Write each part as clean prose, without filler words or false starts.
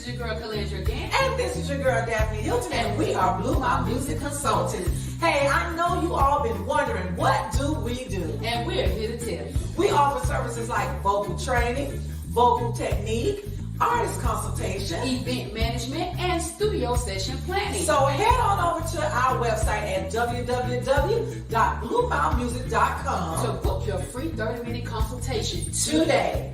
is your girl, Calandra again. And this is your girl, Daphne Hilton, and we are BlueMile Music Consultants. Hey, I know you all been wondering, what do we do? And we're here to tell you. We offer services like vocal training, vocal technique, artist consultation, event management, and studio session planning. So head on over to our website at www.bluemilemusic.com to book your free 30-minute consultation today.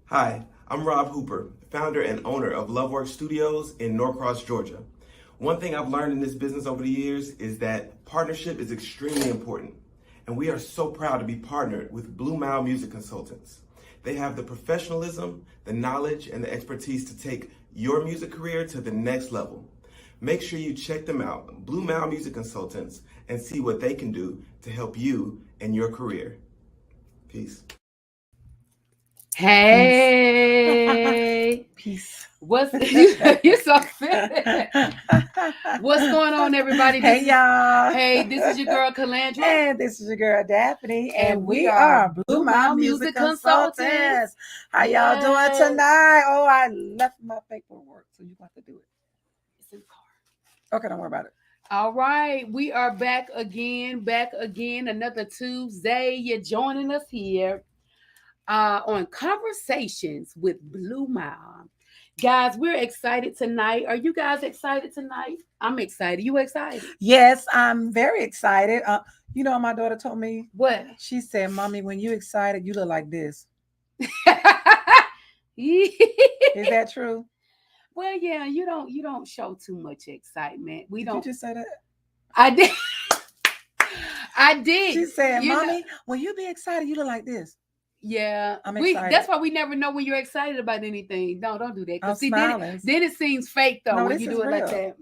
Hi, I'm Rob Hooper, founder and owner of Loveworks Studios in Norcross, Georgia. One thing I've learned in this business over the years is that partnership is extremely important, and we are so proud to be partnered with BlueMile Music Consultants. They have the professionalism, the knowledge, and the expertise to take your music career to the next level. Make sure you check them out, BlueMile Music Consultants, and see what they can do to help you in your career. Peace. Hey, peace. What's you're so fit. What's going on, everybody? Hey, y'all. Hey, this is your girl Calandra, and this is your girl Daphne, and we are BlueMile Music Consultants. How y'all doing tonight? Oh, I left my paperwork, so you got to do it. It's in the car. Okay, don't worry about it. All right, we are back again, another Tuesday. You're joining us here on Conversations with BlueMile. Guys, we're excited tonight. Are you guys excited tonight? I'm excited. You excited? Yes, I'm very excited. You know, my daughter told me. What? She said, "Mommy, when you excited, you look like this." Is that true? Well, yeah, you don't show too much excitement. Did you just say that? I did. I did. She said, "Mommy, when you be excited, you look like this." Yeah, I'm excited. That's why we never know when you're excited about anything. No, don't do that. I'm smiling. Then it seems fake though no, when you do it real. like that.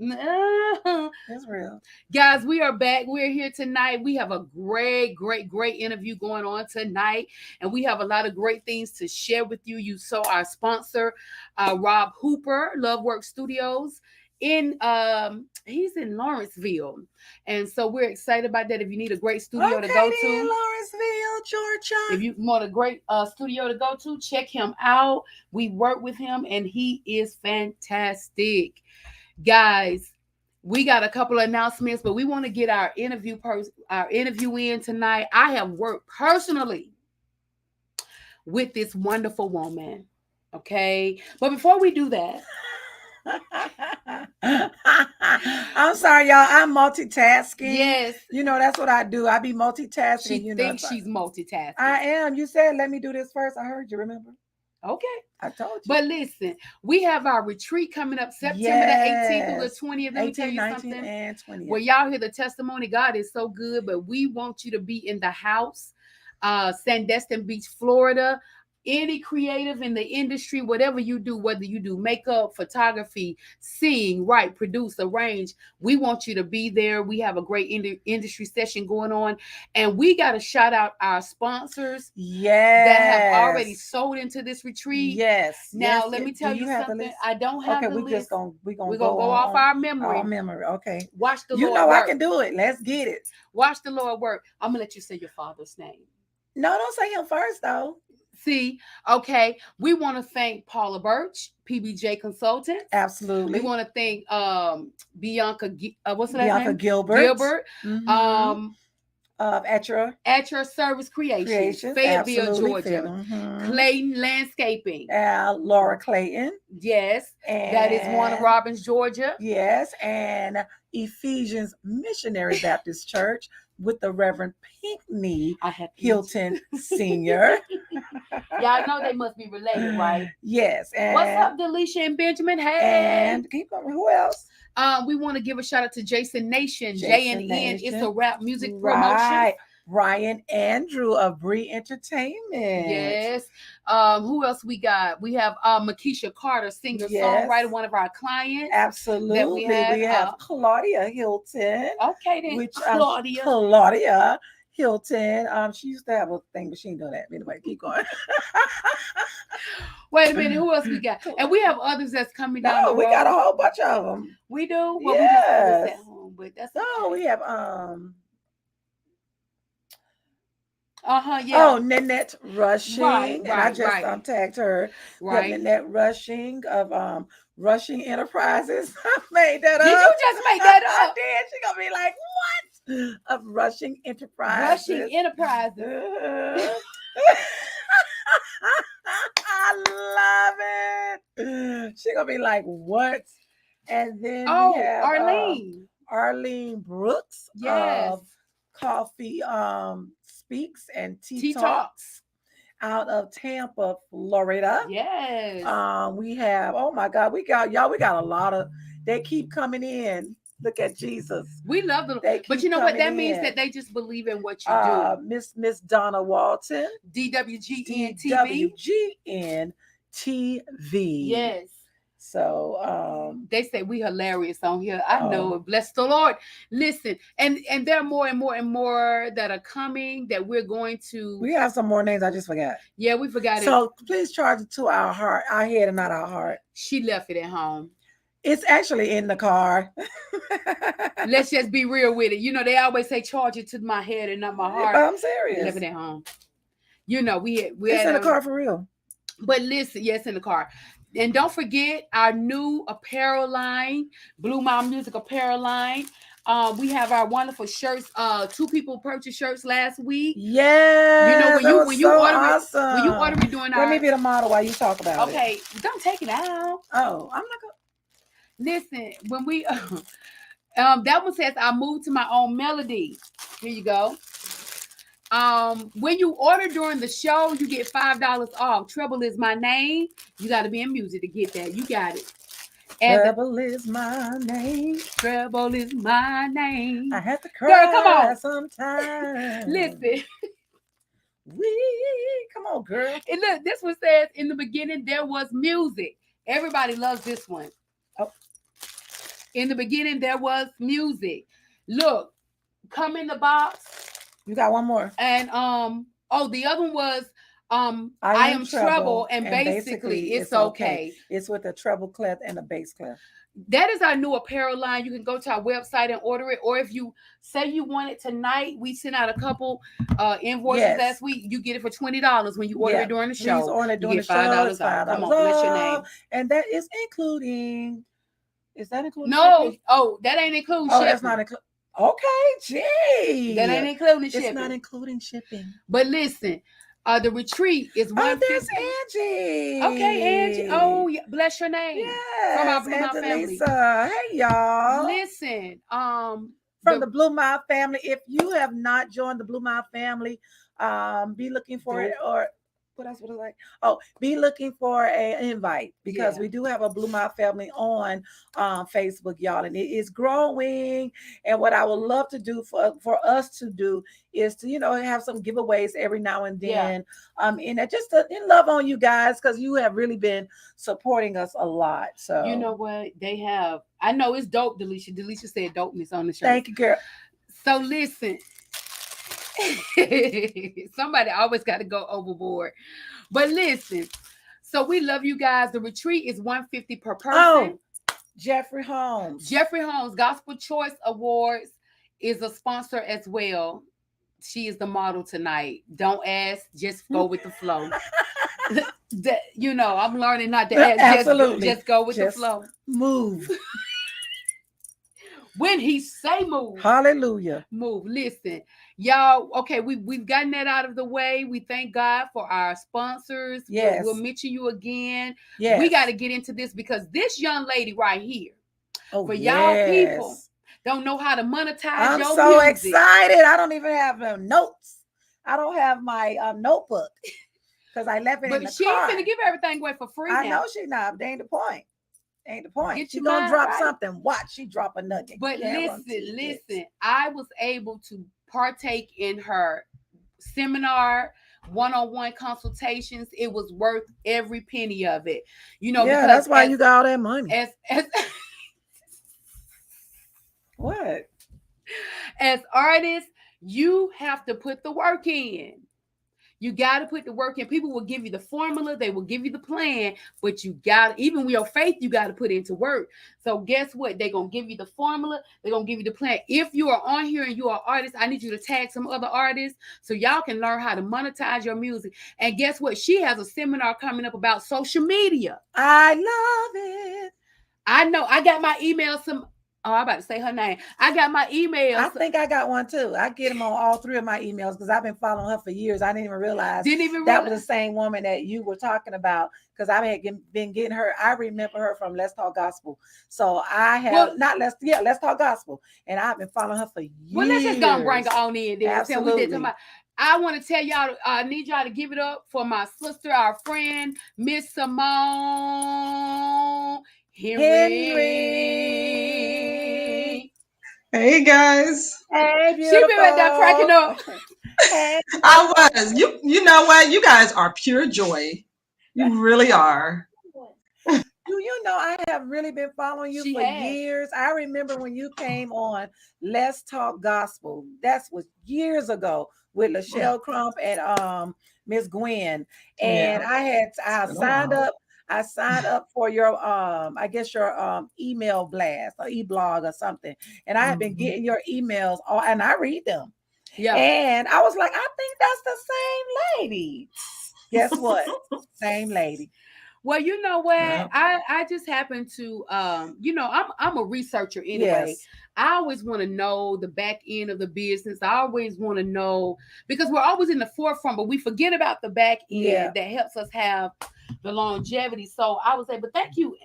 It's real. Guys, we are back. We're here tonight. We have a great interview going on tonight, and we have a lot of great things to share with you. You saw our sponsor, Rob Hooper, Loveworks Studios. He's in Lawrenceville, and so we're excited about that. If you need a great studio to go to, Lawrenceville, Georgia. If you want a great studio to go to, check him out. We work with him, and he is fantastic. Guys, we got a couple of announcements, but we want to get our interview in tonight. I have worked personally with this wonderful woman. Okay, but before we do that. I'm sorry, y'all. I'm multitasking. Yes. You know, that's what I do. I be multitasking. She thinks she's multitasking. I am. You said, let me do this first. I heard you, remember? Okay. I told you. But listen, we have our retreat coming up September the 18th through the 20th. Let me tell you 19, something. And 20th. Well, y'all hear the testimony. God is so good, but we want you to be in the house, Sandestin Beach, Florida. Any creative in the industry, whatever you do, whether you do makeup, photography, sing, write, produce, arrange, we want you to be there. We have a great industry session going on, and we got to shout out our sponsors that have already sold into this retreat. Yes. Now, let me tell you something. I don't have the list. We're gonna go off our memory. Our memory. Okay. Watch the Lord You know work. I can do it. Let's get it. Watch the Lord work. I'm going to let you say your father's name. No, don't say him first, though. See, okay, we want to thank Paula Birch, PBJ Consultants. Absolutely. We want to thank Bianca. What's her Bianca name? Gilbert. Mm-hmm. Of Eche Service Creations, Fayetteville, Georgia. Mm-hmm. Clayton Landscaping. Laura Clayton. Yes, and that is Warner Robins, Georgia. Yes, and Ephesians Missionary Baptist Church with the Reverend Pinckney Hilton Sr. Y'all know they must be related, right? Yes. And what's up, Delisha and Benjamin? Hey. And keep going. Who else? We want to give a shout out to Jason Nation. JNN. It's a rap music promotion. Right. Ryan Andrew of Bree Entertainment. Yes. Who else we got? We have Makisha Carter, singer, songwriter, one of our clients. Absolutely. That we have Claudia Hilton. Okay, then. Claudia Hilton. She used to have a thing, but she ain't doing that. Anyway, keep going. Wait a minute, who else we got? And we have others that's coming down the road. We got a whole bunch of them. We do? Well, yes. we just at home, but that's no, okay. We have Yeah. Oh, Nanette Rushing, and I just Right. tagged her. But Right. Nanette Rushing of Rushing Enterprises. I made that Did you up. just make that I up? did. She gonna be like, what? Of Rushing Rushing Enterprises. Enterprises. Uh-huh. I love it. She gonna be like, what? And then we Oh, have Arlene. Arlene Brooks Yes. of Coffee Speaks and Tea Tea Talks Talks. out of Tampa, Florida. Yes. We have, oh my God, we got a lot of, they keep coming in. Look at Jesus. We love them. They But keep you know what? coming That means in. that they just believe in what you do. Miss Donna Walton, DWGN TV. DWGN TV. Yes. So They say we hilarious on here. I know oh, it. Bless the Lord. Listen, and there are more and more and more that are coming that we're going to. we have some more names I just forgot. Yeah, we forgot it. So please charge it to our heart, our head, and not our heart. She left it at home. It's actually in the car. Let's just be real with it. You know, they always say charge it to my head and not my heart. But I'm We serious. left it at home. You know, we It's in the car for real. But listen, yes, in the car. And don't forget our new apparel line, BlueMile Music apparel line. We have our wonderful shirts. 2 people purchased shirts last week. Yeah, you know when you order awesome. it, when you order it during Let me be the model while you talk about it. Okay, don't take it out. Oh, I'm not gonna listen. When we that one says I moved to my own melody. Here you go. When you order during the show, you get $5 off. Treble is my name. You got to be in music to get that. You got it. And Treble is my name. Treble is my name. I have to cry. Girl, come on. Sometimes. Listen. Come on, girl. And look, this one says in the beginning there was music. Everybody loves this one. Oh. In the beginning there was music. Look, come in the box. You got one more. And the other one was I am Treble, and basically it's okay. It's with a treble clef and a bass clef. That is our new apparel line. You can go to our website and order it, or if you say you want it tonight, we sent out a couple invoices last week. You get it for $20 when you order it during the show. Please order it during the show. $5 off. Come on, bless your name. And that is including. Is that including? No, shipping? That ain't including. Oh, shipping. That's not including. Okay, gee. That ain't including shipping. It's not including shipping. But listen, the retreat is $150. Oh, there's Angie. Okay, Angie. Oh, yeah. Bless your name. Yes, from our BlueMile family. Hey, y'all. Listen, from the BlueMile family. If you have not joined the BlueMile family, be looking for it, or what else would I like? Oh, be looking for an invite, because we do have a BlueMile family on Facebook, y'all, and it is growing. And what I would love to do for us to do is to, have some giveaways every now and then. And just to love on you guys, because you have really been supporting us a lot. So you know what they have. I know it's dope, Delisha. Delisha said dopeness on the shirt. Thank you, girl. So listen. Somebody always got to go overboard. But listen, so we love you guys. The retreat is $150 per person. Oh, Jeffrey Holmes Gospel Choice Awards is a sponsor as well. She is the model tonight. Don't ask, just go with the flow. I'm learning not to ask. Absolutely. Just go with the flow. Move. When he say move, hallelujah, move. Listen, y'all. Okay, we've gotten that out of the way. We thank God for our sponsors. Yes, we'll mention you again. Yes, we got to get into this, because this young lady right here, y'all people don't know how to monetize. I'm so excited. I don't even have notes. I don't have my notebook because I left it in the car. But she ain't gonna give everything away for free. I know she not. That ain't the point. Ain't the point. Get She gonna drop something. Watch, she drop a nugget. But listen, I was able to partake in her seminar, one-on-one consultations. It was worth every penny of it. Because that's why you got all that money. As what? As artists, you have to put the work in. You got to put the work in. People will give you the formula, they will give you the plan, but you got, even with your faith, you got to put into work. So guess what? They're going to give you the formula, they're going to give you the plan. If you are on here and you are an artist, I need you to tag some other artists so y'all can learn how to monetize your music. And guess what? She has a seminar coming up about social media. I love it. I know. I got my email. I'm about to say her name. I got my emails. I think I got one too. I get them on all three of my emails because I've been following her for years. I didn't even realize that was the same woman that you were talking about, because I had been getting her. I remember her from Let's Talk Gospel. So I have Let's Talk Gospel, and I've been following her for years. Well, let's just go and bring her on in there. Absolutely. I want to tell y'all, I need y'all to give it up for my sister, our friend, Miss Simone Henry. Hey guys. Hey, beautiful. She been right there cracking up. Hey. I was. You know what? You guys are pure joy. You really are. You know, I have really been following you for years. I remember when you came on Let's Talk Gospel. That was years ago with Lachelle Crump and Miss Gwen. And I signed up. I signed up for your I guess your email blast or e-blog or something. And I have been getting your emails and I read them. Yeah. And I was like, I think that's the same lady. Guess what? Same lady. Well, you know what? Yeah. I just happen to I'm a researcher anyway. Yes. I always want to know the back end of the business. I always want to know, because we're always in the forefront, but we forget about the back end that helps us have the longevity. So I would say, but thank you,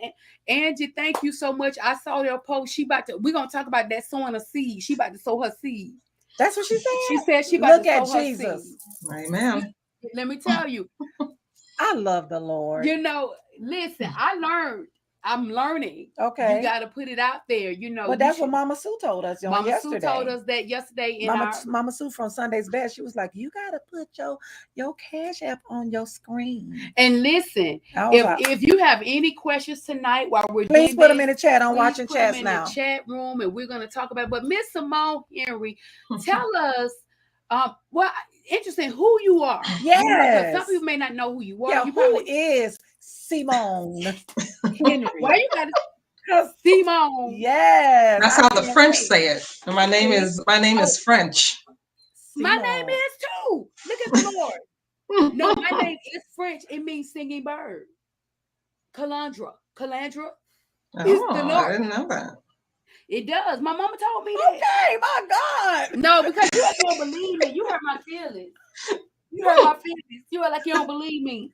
Angie. Thank you so much. I saw their post. We're gonna talk about that sowing a seed. She about to sow her seed. That's what she said. She said she about to sow Jesus. Her seed. Amen. Let me tell you. I love the Lord. You know, listen, I'm learning. Okay. You got to put it out there, you know. But that's what Mama Sue told us yesterday. Mama Sue told us that yesterday. Mama Sue from Sunday's Best, she was like, you got to put your Cash App on your screen. And listen, if you have any questions tonight while we're please put them in the chat. I'm watching chats now. In the chat room, and we're going to talk about it. But Miss Simone Henry, tell us, interesting who you are. Yes. Some people may not know who you are. Yeah, who is Simone Henry? Why you got to Simone? Yes. That's how the French say it. And my name is French. My name is too. Look at the Lord. No, my name is French. It means singing bird. Calandra. Calandra is the Lord. I didn't know that. It does. My mama told me that. Okay, my God. No, because you don't believe me. You hurt my feelings. You hurt my feelings. You are like you don't believe me.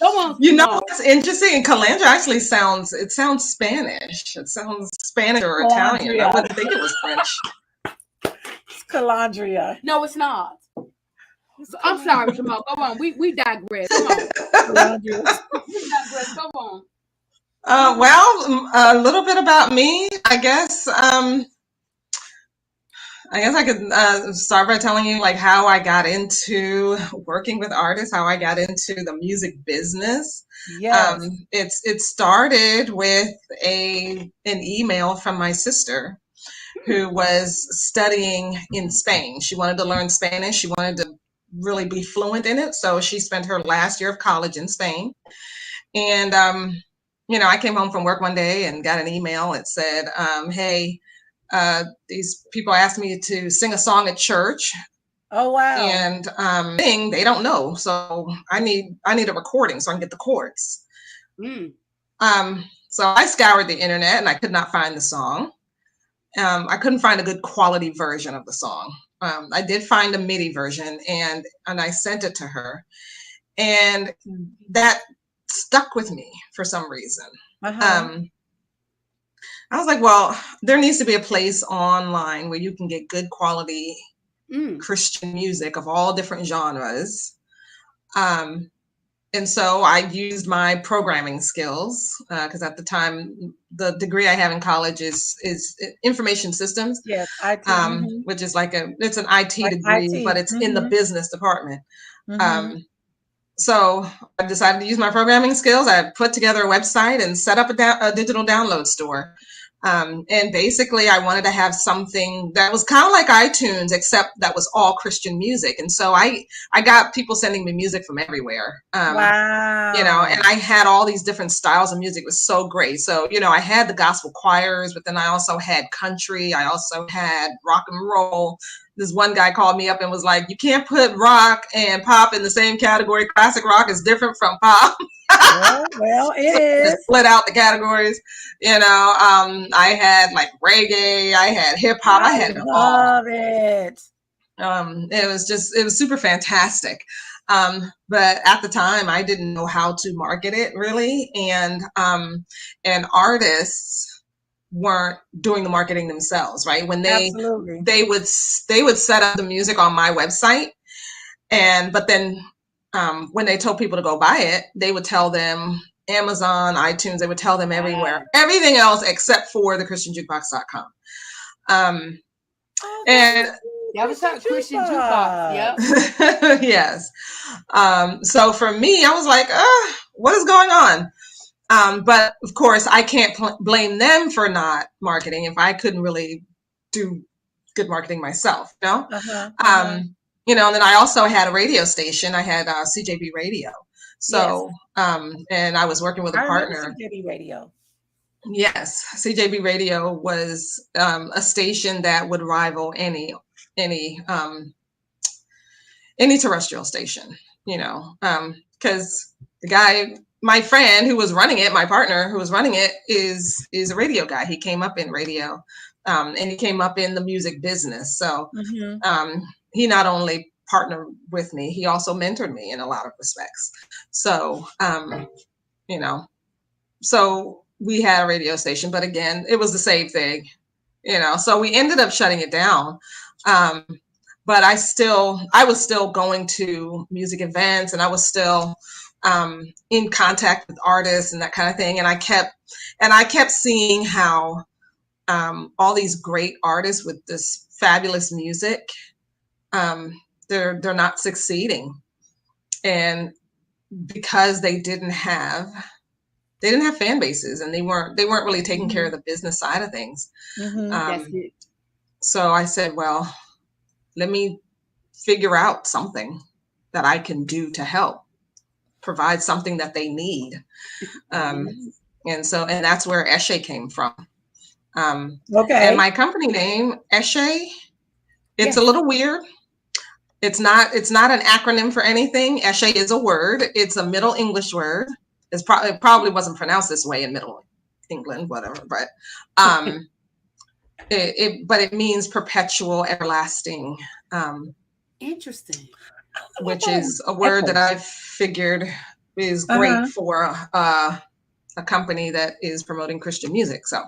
Come on. You know what's interesting? Calandra actually sounds Spanish. It sounds Spanish or Italian. I wouldn't think it was French. It's Calandria. No, it's not. I'm sorry, Jamal. Go on. We digress. Come on. We digress. Go on. Well, a little bit about me, I guess. I guess I could start by telling you like how I got into working with artists, how I got into the music business. Yes. It started with an email from my sister who was studying in Spain. She wanted to learn Spanish. She wanted to really be fluent in it. So she spent her last year of college in Spain. And, I came home from work one day and got an email. It said, hey, these people asked me to sing a song at church. Oh, wow. And they don't know. So I need a recording so I can get the chords. So I scoured the internet and I could not find the song. I couldn't find a good quality version of the song. I did find a MIDI version and I sent it to her. And that stuck with me for some reason. I was like, well, there needs to be a place online where you can get good quality Christian music of all different genres. And so I used my programming skills because at the time, the degree I have in college is information systems. Yes, IT. Which is it's an IT degree, but it's in the business department. So I decided to use my programming skills. I put together a website and set up a digital download store. And basically I wanted to have something that was kind of like iTunes, except that was all Christian music. And so I got people sending me music from everywhere. Wow. You know, and I had all these different styles of music. It was so great. So, you know, I had the gospel choirs, but then I also had country. I also had rock and roll. This one guy called me up and was like, you can't put rock and pop in the same category. Classic rock is different from pop. Well, it is. Split out the categories. You know, I had like reggae, I had hip hop, I had it all. Love it. It was super fantastic. But at the time I didn't know how to market it really. And artists weren't doing the marketing themselves, right? When Absolutely. they would set up the music on my website, but then when they told people to go buy it, they would tell them Amazon, iTunes, they would tell them everywhere, everything else except for the ChristianJukebox.com. And that was our Christian jukebox. Yep. Yes. So for me, I was like, what is going on? But of course, I can't blame them for not marketing if I couldn't really do good marketing myself, you know? You know, and then I also had a radio station. I had CJB Radio. So, and I was working with a partner. CJB Radio. Yes, CJB Radio was a station that would rival any terrestrial station, you know, because the guy, my friend who was running it, my partner who was running it, is a radio guy. He came up in radio, and he came up in the music business. So he not only partnered with me, he also mentored me in a lot of respects. So, you know, so we had a radio station, but again, it was the same thing, you know, so we ended up shutting it down. But I was still going to music events, and I was still in contact with artists and that kind of thing. And I kept seeing how all these great artists with this fabulous music, they're not succeeding. And because they didn't have fan bases, and they weren't really taking care of the business side of things. That's it. So I said, well, let me figure out something that I can do to help provide something that they need. And that's where Eche came from. Okay. And my company name, Eche, it's a little weird. It's not an acronym for anything. Eche is a word. It's a Middle English word. It probably wasn't pronounced this way in Middle England, whatever. But it means perpetual, everlasting. Interesting. Which is a word that I've figured is great for a company that is promoting Christian music. So.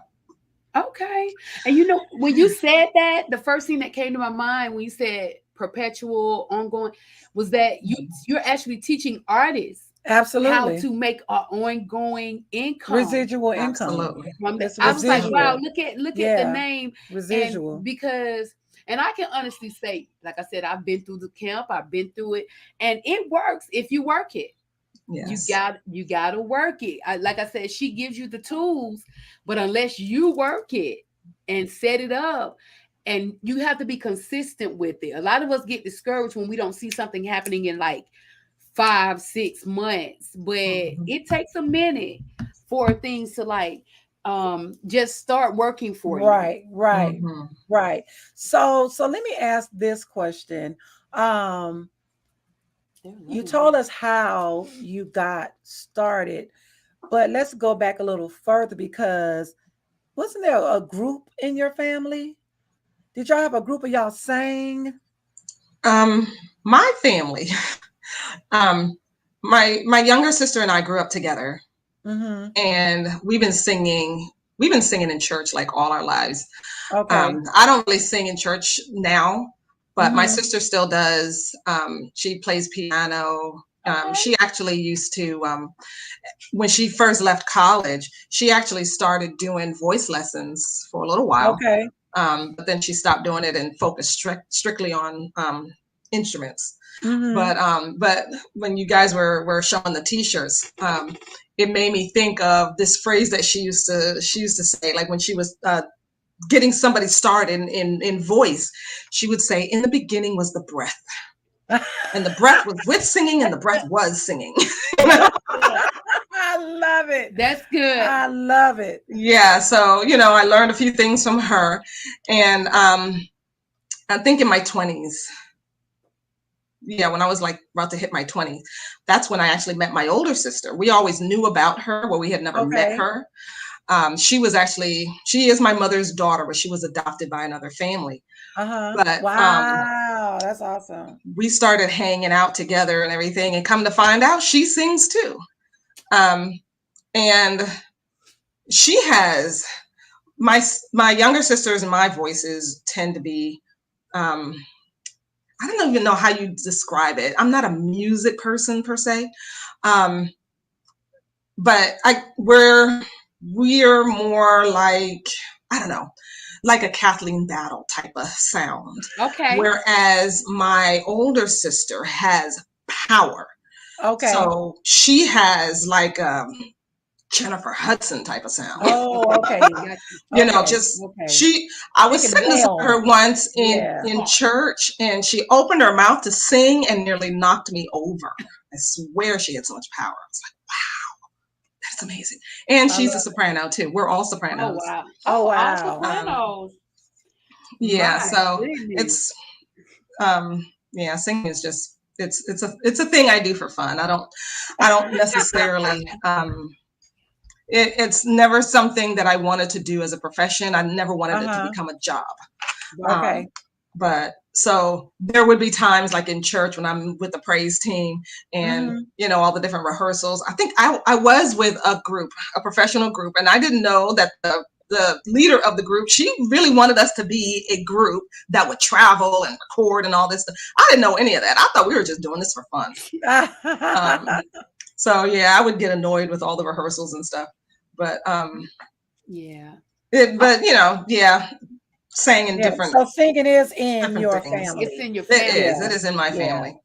Okay. And you know, when you said that, the first thing that came to my mind when you said perpetual, ongoing, was that you're actually teaching artists how to make an ongoing income, residual income. Absolutely. I was like, wow, look at the name, residual. And I can honestly say, like I said, I've been through the camp, I've been through it, and it works if you work it. Yes. You gotta work it. Like I said, she gives you the tools, but unless you work it and set it up, and you have to be consistent with it. A lot of us get discouraged when we don't see something happening in like 5-6 months, but it takes a minute for things to like just start working for you. Right. So let me ask this question. You told us how you got started, but let's go back a little further, because wasn't there a group in your family? Did y'all have a group of y'all sang? My family, my younger sister and I grew up together, and we've been singing in church like all our lives. Okay. I don't really sing in church now, but my sister still does. She plays piano. She actually used to, when she first left college, she actually started doing voice lessons for a little while. Okay. But then she stopped doing it and focused strictly on instruments. But when you guys were showing the t-shirts, it made me think of this phrase that she used to say, like when she was getting somebody started in voice. She would say, in the beginning was the breath, and the breath was with singing, and the breath was singing. I love it. That's good. I love it. Yeah, so I learned a few things from her, and I think in my 20s, when I was like about to hit my 20s, that's when I actually met my older sister. We always knew about her, but we had never met her. She is my mother's daughter, but she was adopted by another family. But wow, that's awesome. We started hanging out together and everything, and come to find out, she sings too. And she has my younger sisters and my voices tend to be, I don't even know how you describe it. I'm not a music person per se, but we're more like, I don't know, like a Kathleen Battle type of sound. Okay. Whereas my older sister has power. Okay. So she has like Jennifer Hudson type of sound. Oh, okay. I was sitting with her once in church, and she opened her mouth to sing and nearly knocked me over. I swear she had so much power. I was like, wow, that's amazing. And she's a soprano too. We're all sopranos. Oh wow. Oh wow. All sopranos. Yeah. So it's singing is just it's a thing I do for fun. I don't necessarily it's never something that I wanted to do as a profession. I never wanted it to become a job. Okay. But so there would be times like in church when I'm with the praise team and, all the different rehearsals. I think I was with a professional group, and I didn't know that the leader of the group, she really wanted us to be a group that would travel and record and all this stuff. I didn't know any of that. I thought we were just doing this for fun. So yeah, I would get annoyed with all the rehearsals and stuff, but sang in different. So singing is in your family. It's in your family. It is in my family.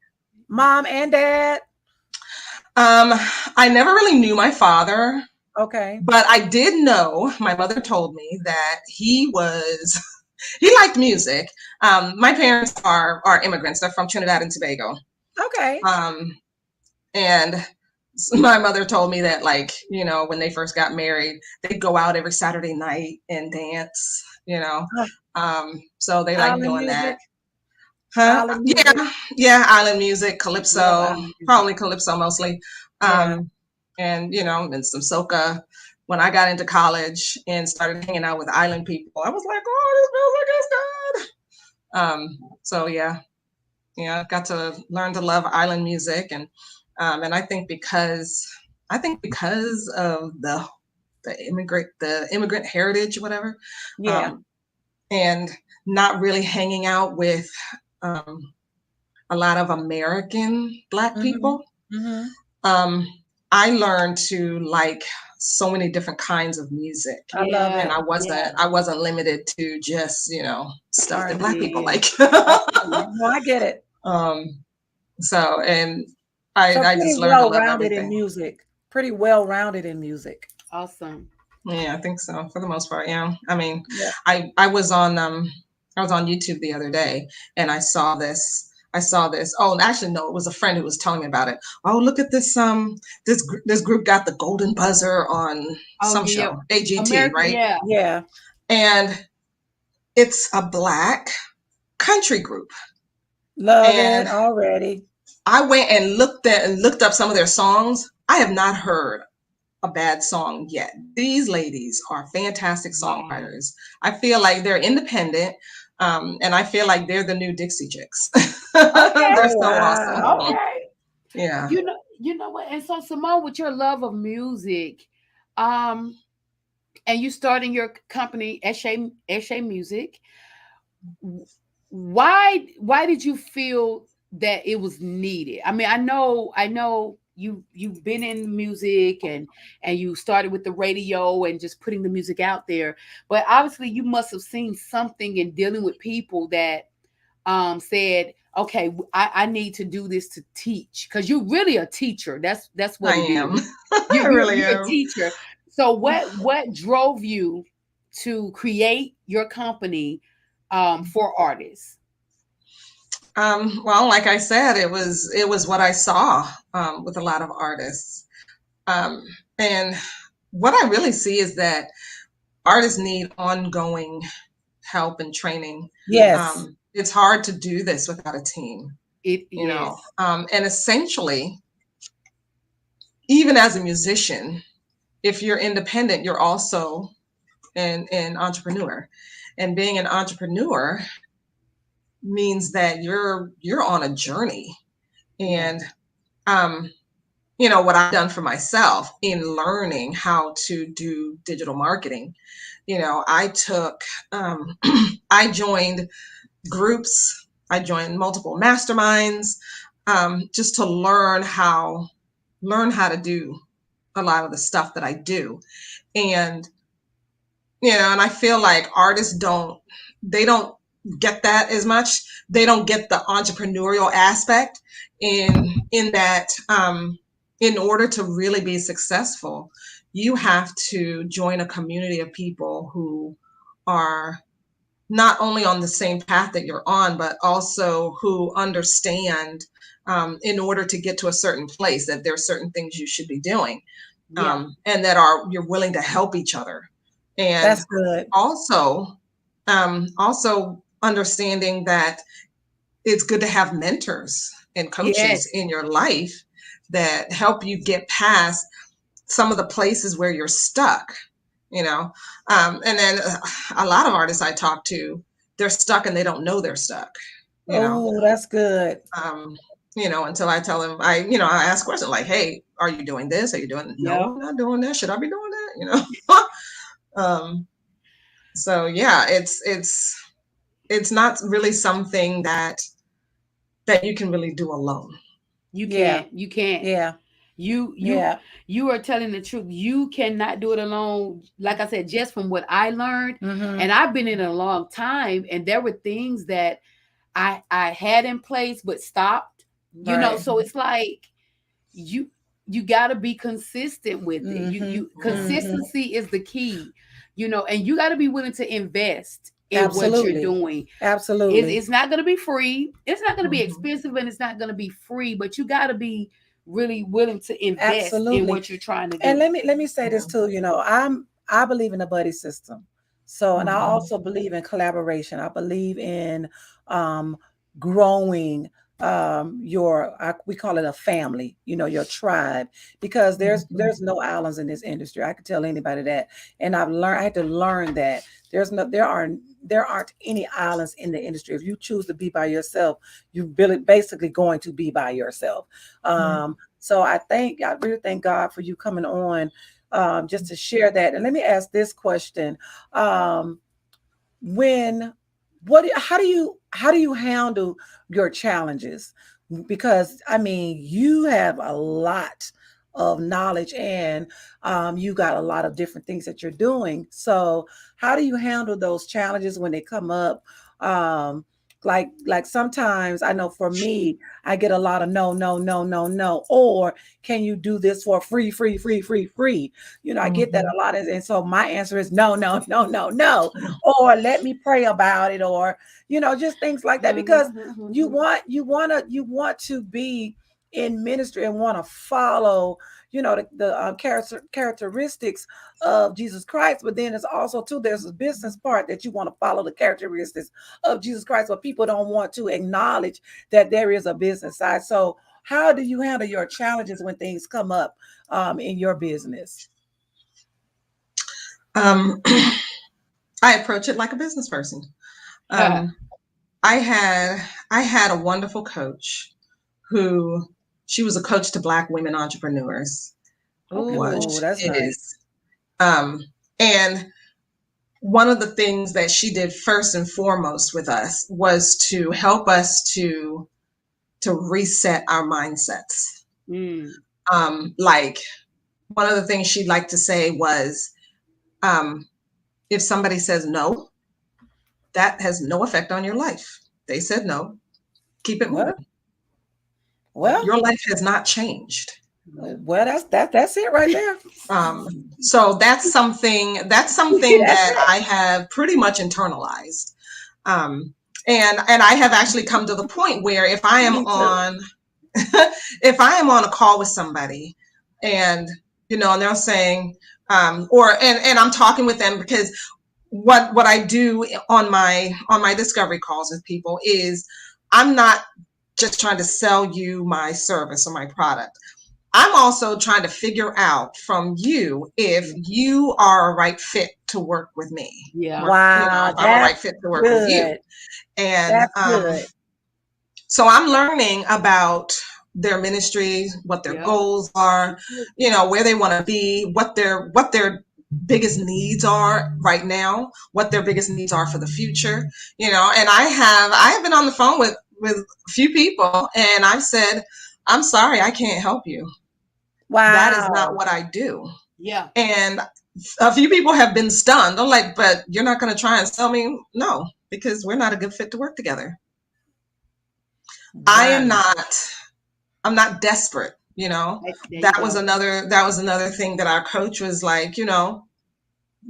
Mom and dad? I never really knew my father. Okay. But I did know, my mother told me that he liked music. My parents are immigrants. They're from Trinidad and Tobago. Okay. And my mother told me that, like, when they first got married, they'd go out every Saturday night and dance, so they like doing that. Huh? Yeah, island music, calypso, probably calypso mostly. And and some soca. When I got into college and started hanging out with island people, I was like, oh, this music is good. So I got to learn to love island music, and I think because of the immigrant heritage, whatever. And not really hanging out with a lot of American Black people. I learned to like so many different kinds of music. I love it. And I wasn't limited to just, stuff that Black people like. No, I get it. So, and I just learned to love everything. Pretty well-rounded in music. Awesome. Yeah, I think so for the most part. Yeah. I mean, I was on YouTube the other day, and I saw this. Oh, actually, no, it was a friend who was telling me about it. Oh, look at this. This group got the golden buzzer on some show, AGT, right? Yeah. And it's a Black country group. Love it already. I went and looked up some of their songs. I have not heard a bad song yet. These ladies are fantastic songwriters. I feel like they're independent. And I feel like they're the new Dixie Chicks. They're so awesome. Okay. Yeah. You know what? And so, Simone, with your love of music, and you starting your company, Eche Music, why did you feel that it was needed? I mean, I know you've been in music and you started with the radio and just putting the music out there, but obviously you must have seen something in dealing with people that said, okay, I need to do this to teach, because you're really a teacher. That's what I it am. is. I really You're a am. teacher. So what drove you to create your company for artists? Well, like I said, it was what I saw with a lot of artists. Um, and what I really see is that artists need ongoing help and training. Yes. It's hard to do this without a team, It you know. yes. And essentially, even as a musician, if you're independent, you're also an entrepreneur. And being an entrepreneur means that you're on a journey. Yeah. And um, what I've done for myself in learning how to do digital marketing, I took I joined groups, I joined multiple masterminds, just to learn how to do a lot of the stuff that I do. And and I feel like artists don't get that as much. They don't get the entrepreneurial aspect in that, in order to really be successful, you have to join a community of people who are not only on the same path that you're on, but also who understand, in order to get to a certain place, that there are certain things you should be doing, Yeah. and that you're willing to help each other. And That's good. also understanding that it's good to have mentors and coaches Yes. in your life that help you get past some of the places where you're stuck, you know. And then a lot of artists I talk to, they're stuck and they don't know they're stuck, you know. Oh, that's good. um, until I tell them, I ask questions like, hey, are you doing this? Are you doing, no, Yep. I'm not doing that. Should I be doing that? um, so yeah, it's not really something that you can really do alone. You Yeah. can't. You can't. Yeah. You you Yeah. you are telling the truth. You cannot do it alone. Like I said, just from what I learned, Mm-hmm. and I've been in a long time, and there were things that I had in place but stopped. Right. So it's like you you got to be consistent with it. Mm-hmm. You Mm-hmm. consistency is the key. And you got to be willing to invest in what you're Absolutely. doing. Absolutely. It's not going to be free. It's not going to be Mhm. expensive, and it's not going to be free. But you got to be really willing to invest in Absolutely. what you're trying to And do. let me say Yeah. this too. I believe in the buddy system. So, and I Mhm. also believe in collaboration. I believe in um, growing we call it a family, your tribe, because Mhm. there's no islands in this industry. I could tell anybody that. And I had to learn that there aren't any islands in the industry. If you choose to be by yourself, you're really basically going to be by yourself. Mhm. So I really thank God for you coming on, just to share that. And let me ask this question: um, when, how do you handle your challenges? Because I mean, you have a lot of knowledge, and you got a lot of different things that you're doing. So how do you handle those challenges when they come up? Um, like sometimes I know for me, I get a lot of no, no, no, no, no, or can you do this for free, free, free, free, free? I get that Mhm. a lot, and so my answer is no, no, no, no, no, or let me pray about it, or just things like that, because you want to be in ministry and want to follow the characteristics of Jesus Christ. But then it's also too, there's a business part that you want to follow the characteristics of Jesus Christ, but people don't want to acknowledge that there is a business side. So how do you handle your challenges when things come up in your business? Um, I approach it like a business person. Huh. Um, I had a wonderful coach who she was a coach to Black women entrepreneurs. Okay. Oh, Was that's nice. is and one of the things that she did first and foremost with us was to help us to reset our mindsets. Mm. Like, one of the things she'd like to say was, um, if somebody says no, that has no effect on your life. They said no. Keep it Well, moving. well, Your life has not changed. that's it right there. So that's something That's that it. I have pretty much internalized. And I have actually come to the point where if I am Me too. on if I am on a call with somebody and and they're saying and I'm talking with them, because what I do on my discovery calls with people is I'm not just trying to sell you my service or my product. I'm also trying to figure out from you if you are a right fit to work with me. Yeah. Wow, If I'm a right that's fit to work with you. good. And That's good. so I'm learning about their ministry, what their Yeah. goals are, where they want to be, what their biggest needs are right now, what their biggest needs are for the future, and I have been on the phone with a few people, and I've said, I'm sorry, I can't help you. That is not Wow. what I do. Yeah. And a few people have been stunned. I'm like, but you're not going to try and sell me? No, because we're not a good fit to work together. I'm not desperate, There you That was go. another thing that our coach was like,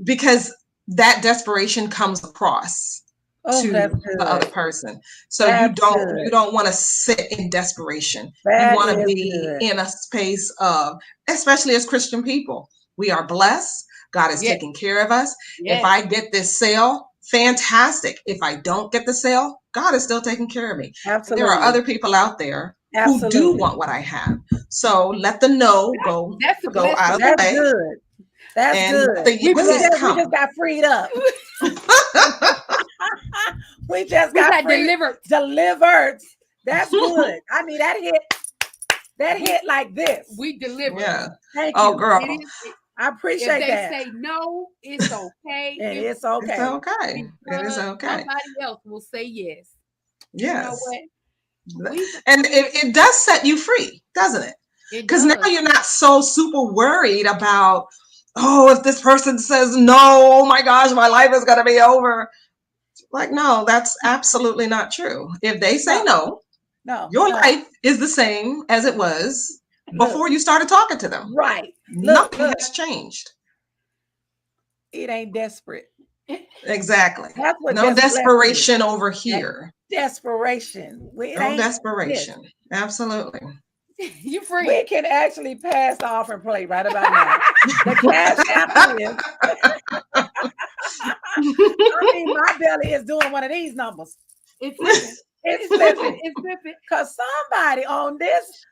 because that desperation comes across Oh, to that's the other good. person. So you That's don't good. you don't want to sit in desperation. You That want to is be good. in a space of, especially as Christian people, we are blessed. God is Yes. taking care of us. If Yes. I get this sale, fantastic. If I don't get the sale, God is still taking care of me. And there are Absolutely. other people out there who do Absolutely. want what I have. So let the no go That's a out of the blessing. That's way, good. That's and good. let the We yeses We come. just got freed up. We just we got got delivered. delivered. That's good. I mean, that hit like this. We delivered. Yeah. Thank Oh, you. girl, I If appreciate they that. say no, it's okay. And it's it's okay. okay. It is Because okay. somebody else will say yes. You know Yes. what? And it does set you free, doesn't it? It Because now does. you're not so super worried about, oh, if this person says no, oh my gosh, my life is going to be over. Like, no, that's absolutely not true. If they say no, your No. life is the same as it was Look, before you started talking to them. right. Nothing Look. has changed. It ain't desperate. Exactly. That's what No desperate is. desperation over That's here. desperation. It No ain't this. desperation. Absolutely. You free. We can actually pass the offering plate right about now. The cash app is. I mean, my belly is doing one of these numbers. It's flipping. It's flipping. It's flipping. Because somebody on this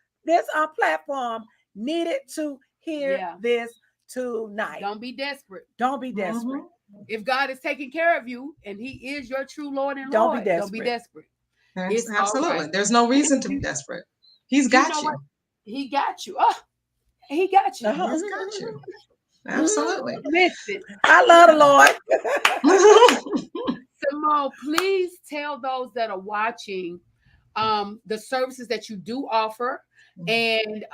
platform needed to hear this tonight. Don't be desperate. Don't be desperate. If God is taking care of you and He is your true Lord and Don't Lord, be don't be desperate. Yes, It's absolutely. all right. There's no reason to be desperate. He's got know you. what? He got you. Oh, He got you. Uh-huh. He's got you. Absolutely. Listen, I love the Lord. Simone, please tell those that are watching the services that you do offer and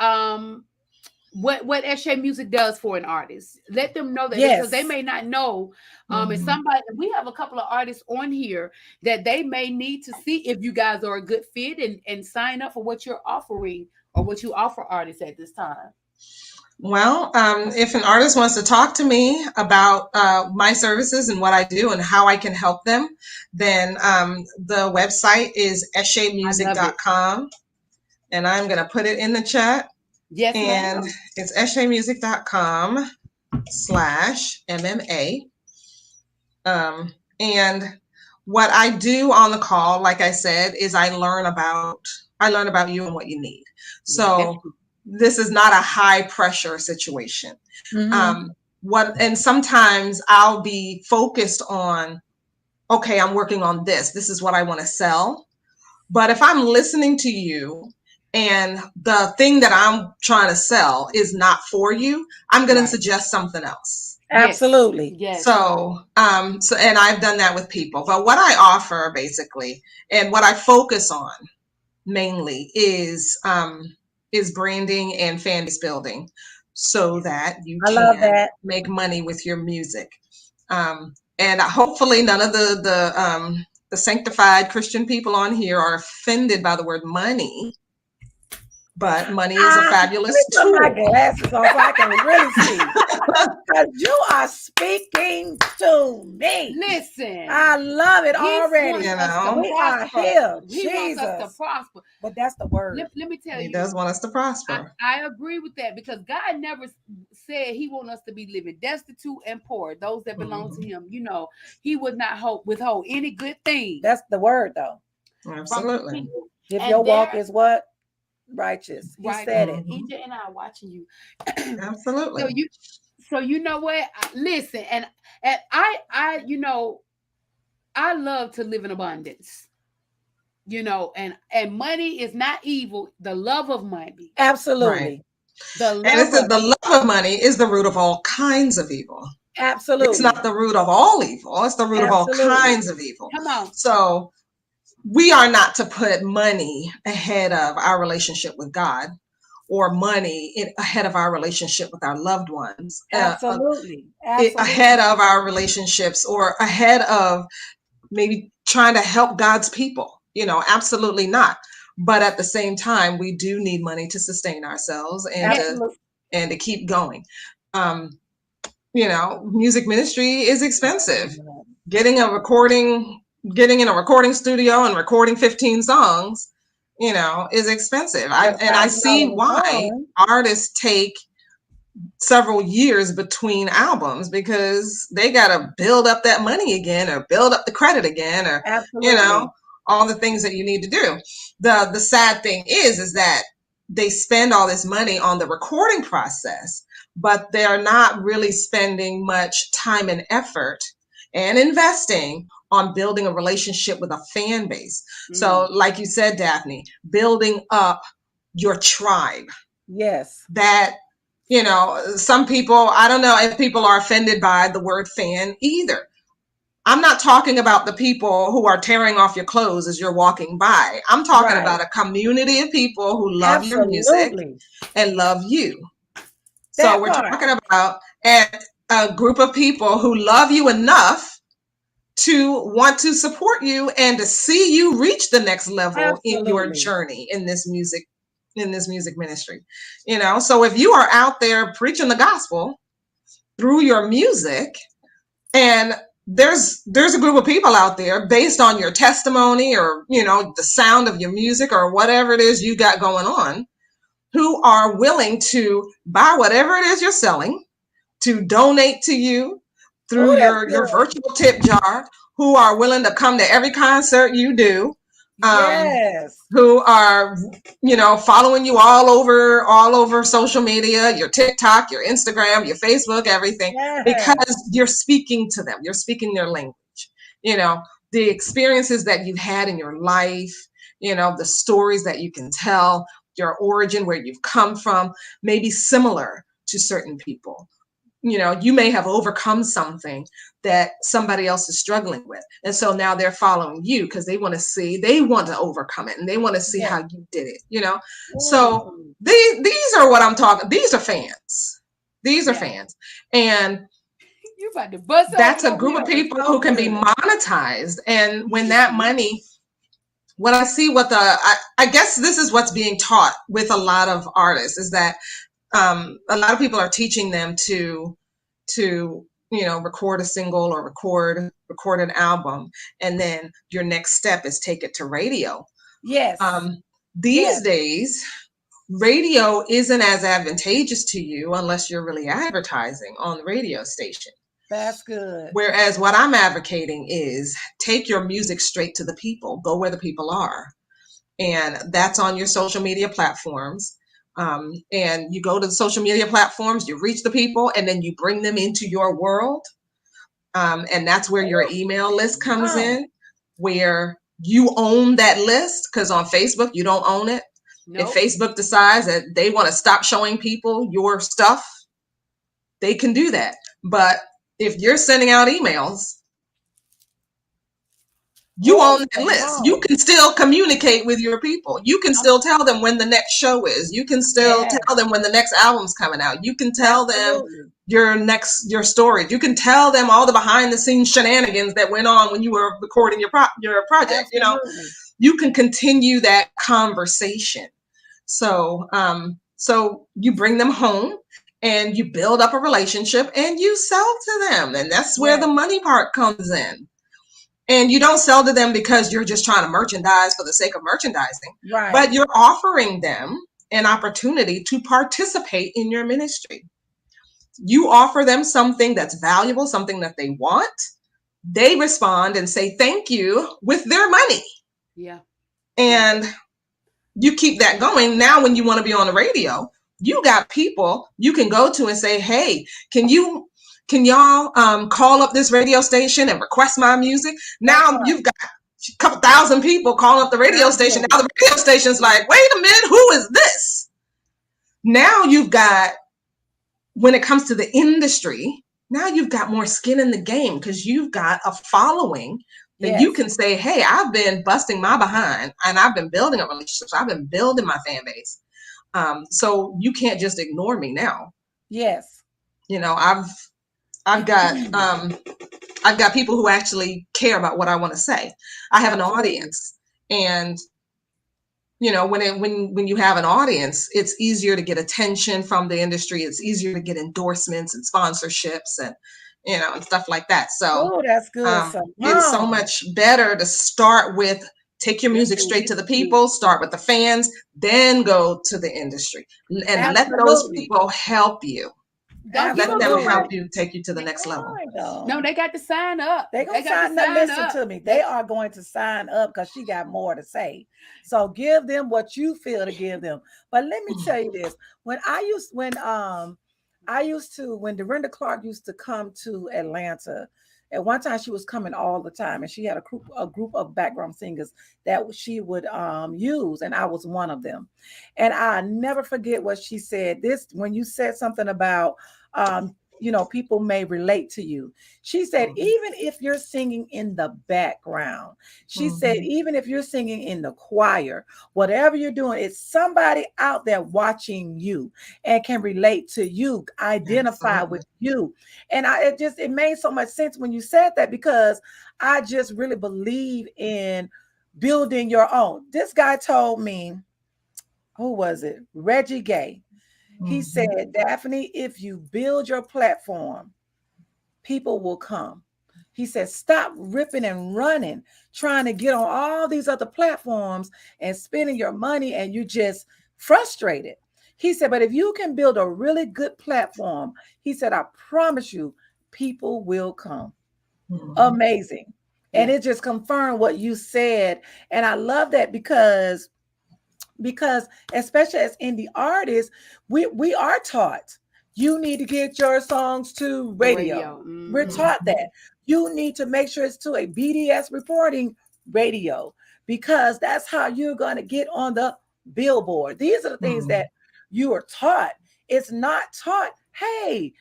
what Eche Music does for an artist. Let them know that because they may not know. And somebody, we have a couple of artists on here that they may need to see if you guys are a good fit and sign up for what you're offering or what you offer artists at this time. Well, if an artist wants to talk to me about my services and what I do and how I can help them, then the website is echemusic.com. And I'm going to put it in the chat. Yes, and ma'am. It's echemusic.com/MMA. And what I do on the call, like I said, is I learn about you and what you need. So this is not a high pressure situation. And sometimes I'll be focused on, okay, I'm working on this. This is what I want to sell. But if I'm listening to you and the thing that I'm trying to sell is not for you, I'm going to suggest something else. Absolutely. Yes. So and I've done that with people. But what I offer basically and what I focus on mainly is branding and fan base building so that you can make money with your music. And hopefully none of the the sanctified Christian people on here are offended by the word money, but money is a Let fabulous me put my tool. glasses on so I can really see. Because you are speaking to me. Listen, I love it he already. wants us to We are prosper. here. He wants us to Jesus. prosper. But that's the word. Let me tell He you, does want us to prosper. I agree with that because God never said He wants us to be living destitute and poor. Those that belong to Him, you know, He would not withhold any good thing. That's the word, though. Absolutely. If And your walk there- is what? Righteous. He right. said it. Eche and I are watching you. Absolutely. So you know what? Listen, and I you know, I love to live in abundance. You know, and money is not evil. The love of money, Absolutely. the And love it's of the love of money is the root of all kinds of evil. It's Absolutely. not the root of all evil. It's the root of all Absolutely. kinds of evil. come on. So we are not to put money ahead of our relationship with God, or money ahead of our relationship with our loved ones, Absolutely. Absolutely. ahead of our relationships, or ahead of maybe trying to help God's people. Absolutely not. But at the same time, we do need money to sustain ourselves and Absolutely. to keep going. Music ministry is expensive. Getting in a recording studio and recording 15 songs, is expensive. I see why artists take several years between albums, because they got to build up that money again, or build up the credit again, or Absolutely. all the things that you need to do. The sad thing is that they spend all this money on the recording process, but they're not really spending much time and effort and investing on building a relationship with a fan base. So like you said, Daphne, building up your tribe. Yes. That some people, I don't know if people are offended by the word fan either. I'm not talking about the people who are tearing off your clothes as you're walking by. I'm talking about a community of people who love your music and love you. So we're talking about a group of people who love you enough to want to support you and to see you reach the next level in your journey in this music ministry. So if you are out there preaching the gospel through your music, and there's a group of people out there, based on your testimony, or the sound of your music, or whatever it is you got going on, who are willing to buy whatever it is you're selling, to donate to you through your virtual tip jar, who are willing to come to every concert you do, who are following you all over social media, your TikTok, your Instagram, your Facebook, everything, because you're speaking to them, you're speaking their language. The experiences that you've had in your life, the stories that you can tell, your origin, where you've come from, may be similar to certain people. You may have overcome something that somebody else is struggling with. And so now they're following you because they want to overcome it, and they want to see how you did it, So these are what I'm talking. These are fans. These are fans. And you about to bust that's a group of people who can be monetized. And when that money, when I see I guess this is what's being taught with a lot of artists, is that a lot of people are teaching them to record a single, or record an album, and then your next step is take it to radio. Yes. These days, radio isn't as advantageous to you unless you're really advertising on the radio station. That's good. Whereas what I'm advocating is take your music straight to the people, go where the people are. And that's on your social media platforms. And you go to the social media platforms, you reach the people, and then you bring them into your world. And that's where your email list comes in, where you own that list, because on Facebook, you don't own it. If Facebook decides that they want to stop showing people your stuff, they can do that. But if you're sending out emails, You Oh, own that list. You wow. can still communicate with your people. You can still tell them when the next show is. You can still Yes, tell them when the next album's coming out. You can tell them absolutely. your stories. You can tell them all the behind the scenes shenanigans that went on when you were recording your project. Absolutely. You can continue that conversation. So so you bring them home and you build up a relationship and you sell to them. And that's where Yes, the money part comes in. And you don't sell to them because you're just trying to merchandise for the sake of merchandising, right. but you're offering them an opportunity to participate in your ministry. You offer them something that's valuable, something that they want. They respond and say thank you with their money. Yeah. And you keep that going. Now, when you want to be on the radio, you got people you can go to and say, hey, can y'all call up this radio station and request my music? That Now part. you've got a couple thousand people calling up the radio station. Now Absolutely. the radio station's like, wait a minute, who is this? Now you've got, when it comes to the industry, now you've got more skin in the game because you've got a following that you Yes, can say, hey, I've been busting my behind and I've been building a relationship. I've been building my fan base. So you can't just ignore me now. yes. I've got I've got people who actually care about what I want to say. I have an Absolutely. audience, and when you have an audience, it's easier to get attention from the industry. It's easier to get endorsements and sponsorships and stuff like that. So Oh, that's good, it's so Simone. much better to start with, take your music straight to the people, start with the fans, then go to the industry and let those Absolutely. people help you. Don't you Let know them somebody? help Absolutely. you take you to the next All level. right, though. No, they got to sign up. They They gonna got to sign up. sign Listen up. to me. They are going to sign up because she got more to say. So give them what you feel to give them. But let me tell you this: when Dorinda Clark used to come to Atlanta, at one time she was coming all the time, and she had a group of background singers that she would use, and I was one of them. And I never forget what she said. This when you said something about people may relate to you. She said, Mhm. even if you're singing in the background, she said, Mhm. even if you're singing in the choir, whatever you're doing, it's somebody out there watching you and can relate to you, identify Absolutely. with you. And it made so much sense when you said that, because I just really believe in building your own. This guy told me, who was it? Reggie Gay. He Mhm. said, Daphne, if you build your platform, people will come. He said, stop ripping and running, trying to get on all these other platforms and spending your money, and you just frustrated. He said, but if you can build a really good platform, he said, I promise you, people will come. Mhm. Amazing. And Yeah. it just confirmed what you said. And I love that because especially as indie artists, we are taught you need to get your songs to The radio. radio. We're taught Mhm. that you need to make sure it's to a BDS reporting radio, because that's how you're going to get on the billboard. These are the things that Mhm. you are taught. It's not taught, hey,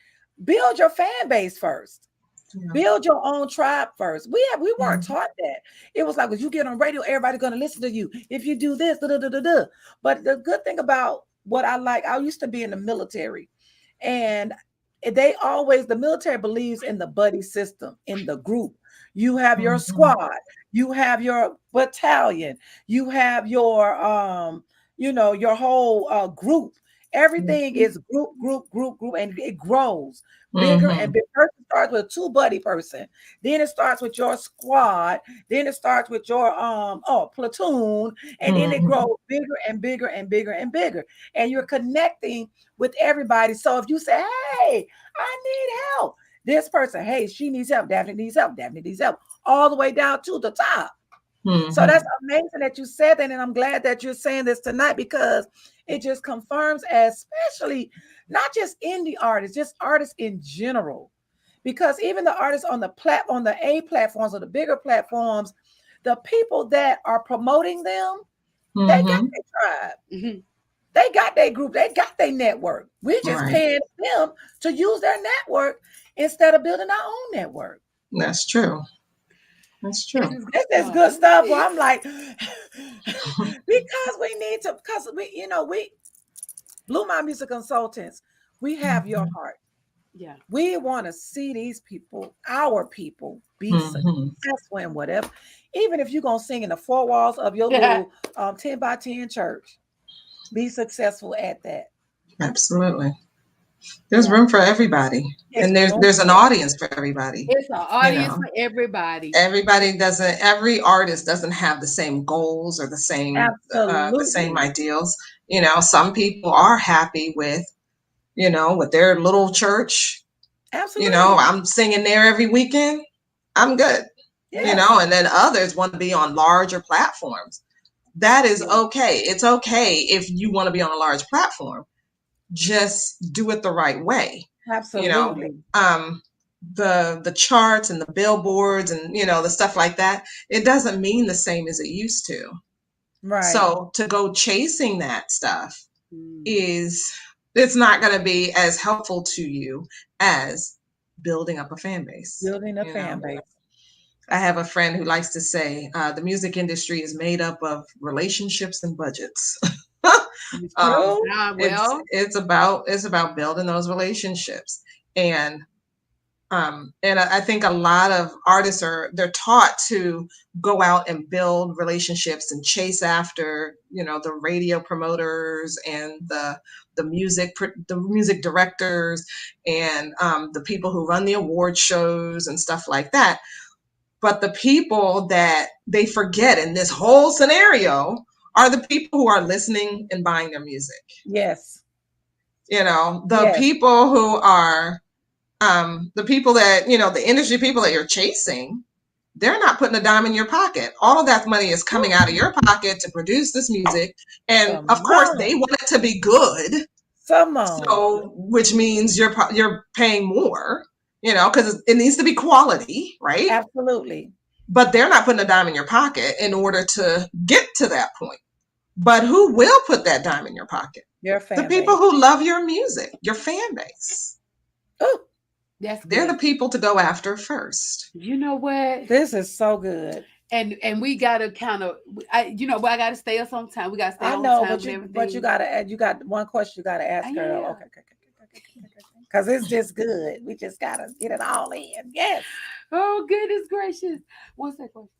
build your fan base first. Yeah. Build your own tribe first. We weren't Mhm. taught that. It was like, when you get on radio, everybody's gonna listen to you. If you do this, da, da, da, da, da. But the good thing about what I used to be in the military, and the military believes in the buddy system, in the group. You have your Mhm. squad, you have your battalion, you have your whole group. Everything Mhm. is group, group, group, group, and it grows bigger and Mhm. bigger. First, it starts with a two buddy person. Then it starts with your squad. Then it starts with your platoon, and then it Mhm. grows bigger and bigger and bigger and bigger. And you're connecting with everybody. So if you say, "Hey, I need help," this person, "Hey, she needs help. Daphne needs help. Daphne needs help," all the way down to the top. So that's Mhm. amazing that you said that, and I'm glad that you're saying this tonight, because it just confirms, especially not just indie artists, just artists in general. Because even the artists on the A platforms or the bigger platforms, the people that are promoting them, they got Mhm. their tribe, Mhm. they got their group, they got their network. We just Right. paying them to use their network instead of building our own network. That's true. That's This true. is This good is stuff. good stuff. Well, I'm like, because we need to, because we Blue My Music Consultants, we have your Mhm. heart. Yeah. We want to see these people, our people, be Mhm. successful in whatever. Even if you're gonna sing in the four walls of your Yeah. little 10 by 10 church, be successful at that. Absolutely. There's Yeah. room for everybody. It's And there's room there's an for audience for everybody. It's an You audience know, for everybody. every artist doesn't have the same goals or the same absolutely. ideals. You know, some people are happy with, with their little church. Absolutely. I'm singing there every weekend. I'm good. Yes. And then others want to be on larger platforms. That is Yeah. okay. It's okay if you want to be on a large platform. Just do it the right way. You know, Absolutely. um, the charts and the billboards and the stuff like that, it doesn't mean the same as it used to. Right. So to go chasing that stuff Mm. is it's not going to be as helpful to you as building up a fan base. Building a fan base. I have a friend who likes to say the music industry is made up of relationships and budgets. It's um, True. well, it's about building those relationships, and I think a lot of artists they're taught to go out and build relationships and chase after the radio promoters and the music directors and the people who run the award shows and stuff like that. But the people that they forget in this whole scenario are the people who are listening and buying their music. Yes. The Yes. people who are the people that, the industry people that you're chasing, they're not putting a dime in your pocket. All of that money is coming out of your pocket to produce this music. And of course, they Simone. want it to be good. Simone. So, which means you're paying more, because it needs to be quality, right? Absolutely. But they're not putting a dime in your pocket in order to get to that point. But who will put that dime in your pocket? Your The fan people base. who love your music, your fan base. Oh, that's They're the good. people to go after first. You know what? this is so good. And we gotta kind of, I gotta stay us on time. We gotta stay I on know, time but with you everything. gotta add. You got one question you gotta ask, girl. Yeah. Okay. Because it's just good. We just gotta get it all in. Yes. Oh goodness gracious. What's that question?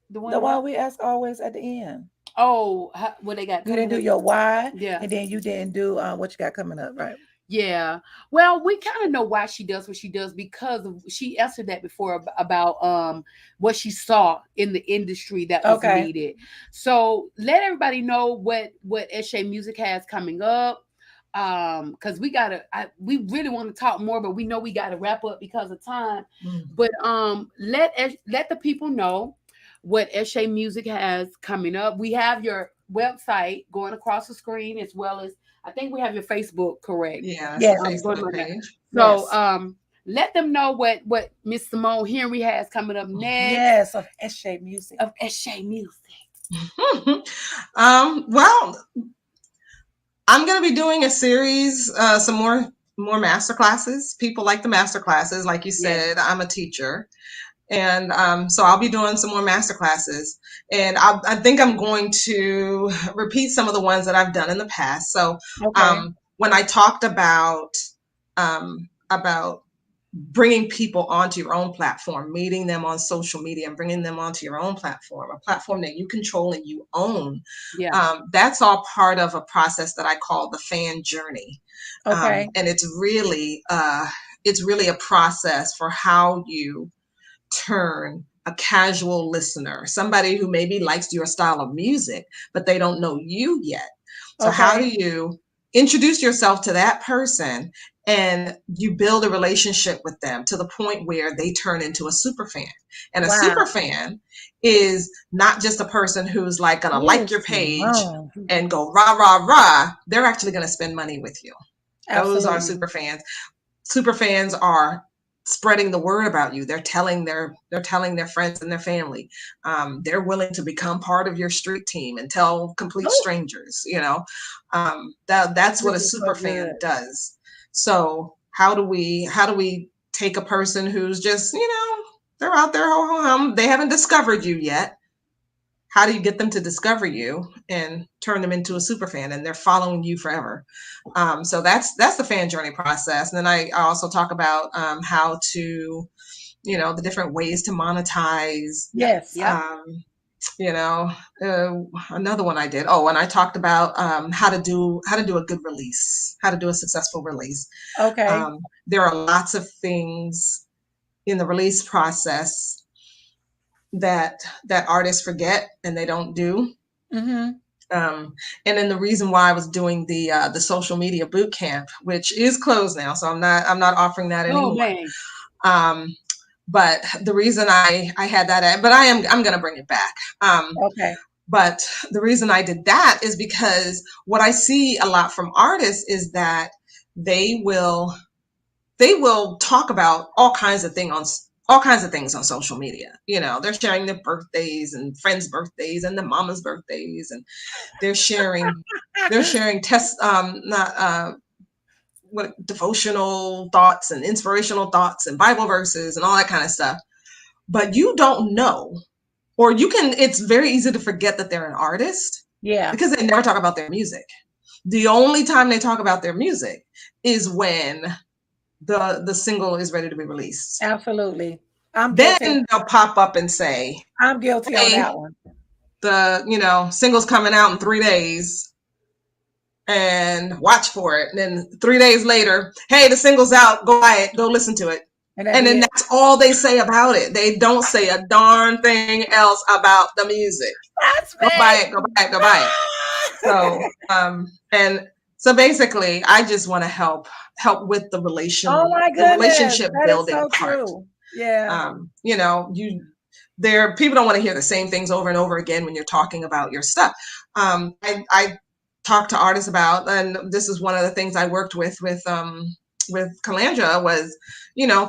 The one The one about? we ask always at the end. Oh, what they got You didn't coming do up? your why, Yeah. and then you didn't do what you got coming up, right? Yeah. Well, we kind of know why she does what she does because she answered that before about what she saw in the industry that was Okay. needed. So let everybody know what Eche Music has coming up. Because we really want to talk more, but we know we gotta wrap up because of time. Mm. But let the people know what Eche Music has coming up. We have your website going across the screen as well as I think we have your Facebook, correct? Yeah, it's a Yes. Going Facebook on that. page. So Yes. let them know what Miss Simone Henry has coming up next Yes. Of Eshe Music. of Eche Music. Well, I'm going to be doing a series, some more master classes. People like the master classes, like you Yes. said. I'm a teacher, and so I'll be doing some more master classes. And I think I'm going to repeat some of the ones that I've done in the past. So Okay. when I talked about bringing people onto your own platform, meeting them on social media and bringing them onto your own platform, a platform that you control and you own. Yeah. That's all part of a process that I call the fan journey. Okay. And it's really a process for how you turn a casual listener, somebody who maybe likes your style of music, but they don't know you yet. So how do Okay. you introduce yourself to that person and you build a relationship with them to the point where they turn into a super fan? And a super Wow. fan is not just a person who's like going to Ooh, like your page Simone. and go rah, rah, rah. They're actually going to spend money with you. Those are Absolutely. super fans. Super fans are spreading the word about you. They're telling their friends and their family. They're willing to become part of your street team and tell complete Ooh, strangers. That's what this a is so super good. fan does. So how do we take a person who's just They're out there. They haven't discovered you yet. How do you get them to discover you and turn them into a super fan, and they're following you forever? So that's the fan journey process. And then I also talk about how to, the different ways to monetize. Yes. Another one I did. Oh, and I talked about how to do a good release, how to do a successful release. Okay. There are lots of things in the release process that artists forget and they don't do. Mm-hmm. And then the reason why I was doing the social media boot camp, which is closed now, so I'm not offering that anymore. But the reason I had that, but I'm going to bring it back. Okay. But the reason I did that is because what I see a lot from artists is that they will talk about all kinds of things on social media. They're sharing their birthdays and friends' birthdays and the mama's birthdays, and they're sharing devotional thoughts and inspirational thoughts and Bible verses and all that kind of stuff. But you don't know, or it's very easy to forget that they're an artist. Yeah. Because they never talk about their music. The only time they talk about their music is when the single is ready to be released. Absolutely. Then they'll pop up and say, I'm guilty on that one. The single's coming out in 3 days, and watch for it. And then 3 days later, hey, the single's out, go buy it, go listen to it. And then that's all they say about it. They don't say a darn thing else about the music. Go buy it, go buy it, go buy it. So and so basically I just want to help with the relationship building so part. True. Yeah. People don't want to hear the same things over and over again when you're talking about your stuff. I talk to artists about, and this is one of the things I worked with Calandra was,